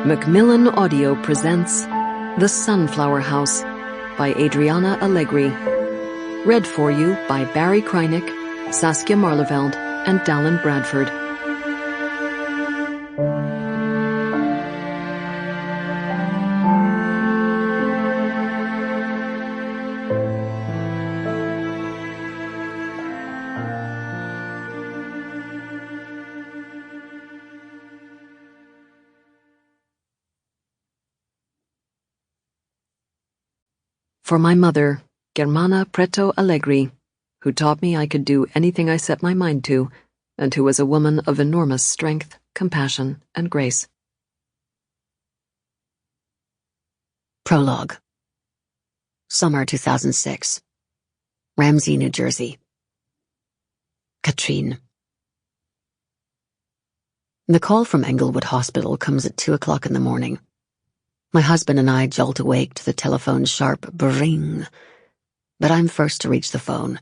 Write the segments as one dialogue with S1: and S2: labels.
S1: Macmillan Audio presents The Sunflower House by Adriana Allegri. Read for you by Barrie Kreinik, Saskia Maarleveld, and Dallin Bradford. For my mother, Germana Preto Allegri, who taught me I could do anything I set my mind to, and who was a woman of enormous strength, compassion, and grace.
S2: Prologue. Summer 2006. Ramsey, New Jersey. Katrine. The call from Englewood Hospital comes at 2 o'clock in the morning. My husband and I jolt awake to the telephone's sharp bring, but I'm first to reach the phone.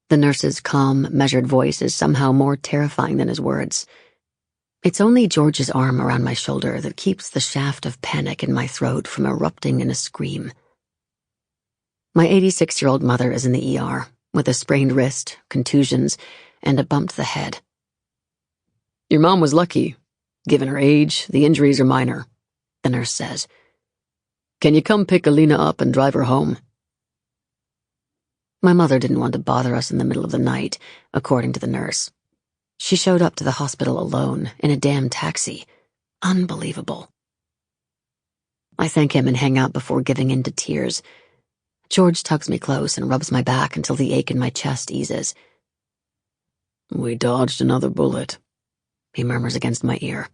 S2: The nurse's calm, measured voice is somehow more terrifying than his words. It's only George's arm around my shoulder that keeps the shaft of panic in my throat from erupting in a scream. My 86-year-old mother is in the ER, with a sprained wrist, contusions, and a bump to the head. "Your mom was lucky. Given her age, the injuries are minor," the nurse says. "Can you come pick Allina up and drive her home?" My mother didn't want to bother us in the middle of the night, according to the nurse. She showed up to the hospital alone, in a damn taxi. Unbelievable. I thank him and hang out before giving in to tears. George tugs me close and rubs my back until the ache in my chest eases. "We dodged another bullet," he murmurs against my ear.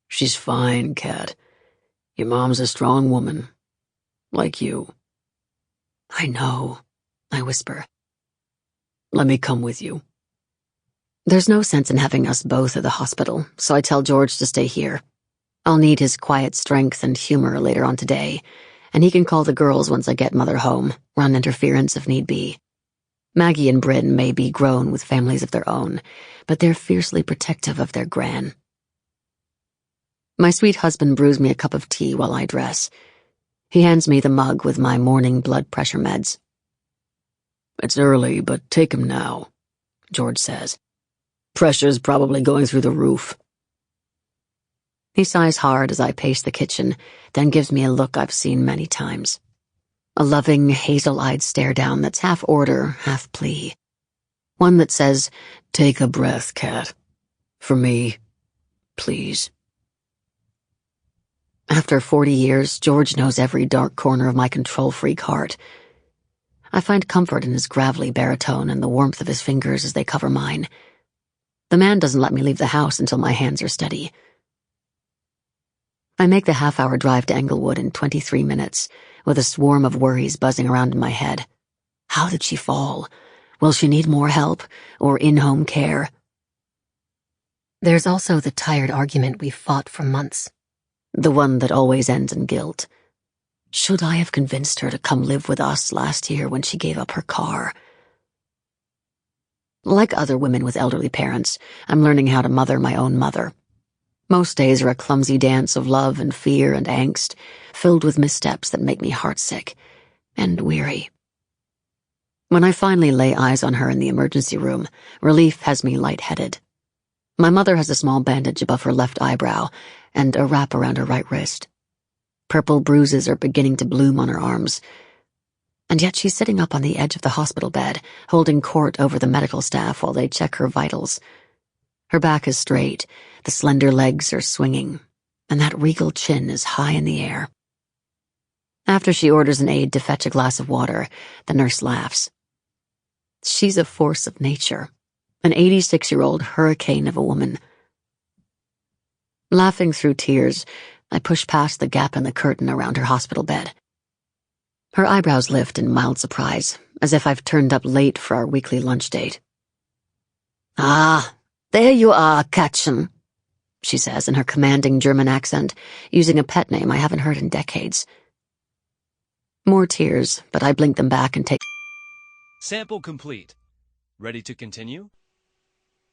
S2: "She's fine, Kat. Your mom's a strong woman. Like you." "I know," I whisper. "Let me come with you." There's no sense in having us both at the hospital, so I tell George to stay here. I'll need his quiet strength and humor later on today, and he can call the girls once I get Mother home, run interference if need be. Maggie and Bryn may be grown with families of their own, but they're fiercely protective of their gran. My sweet husband brews me a cup of tea while I dress. He hands me the mug with my morning blood pressure meds. "It's early, but take 'em now," George says. "Pressure's probably going through the roof." He sighs hard as I pace the kitchen, then gives me a look I've seen many times. A loving, hazel-eyed stare-down that's half order, half plea. One that says, "Take a breath, Kat. For me, please." After 40 years, George knows every dark corner of my control-freak heart. I find comfort in his gravelly baritone and the warmth of his fingers as they cover mine. The man doesn't let me leave the house until my hands are steady. I make the half-hour drive to Englewood in 23 minutes, with a swarm of worries buzzing around in my head. How did she fall? Will she need more help, or in-home care? There's also the tired argument we've fought for months. The one that always ends in guilt. Should I have convinced her to come live with us last year when she gave up her car? Like other women with elderly parents, I'm learning how to mother my own mother. Most days are a clumsy dance of love and fear and angst, filled with missteps that make me heartsick and weary. When I finally lay eyes on her in the emergency room, relief has me lightheaded. My mother has a small bandage above her left eyebrow and a wrap around her right wrist. Purple bruises are beginning to bloom on her arms. And yet she's sitting up on the edge of the hospital bed, holding court over the medical staff while they check her vitals. Her back is straight, the slender legs are swinging, and that regal chin is high in the air. After she orders an aide to fetch a glass of water, the nurse laughs. She's a force of nature, an 86-year-old hurricane of a woman. Laughing through tears, I push past the gap in the curtain around her hospital bed. Her eyebrows lift in mild surprise, as if I've turned up late for our weekly lunch date. "Ah, there you are, Katchen," she says in her commanding German accent, using a pet name I haven't heard in decades. More tears, but I blink them back and take...
S3: Sample complete. Ready to continue?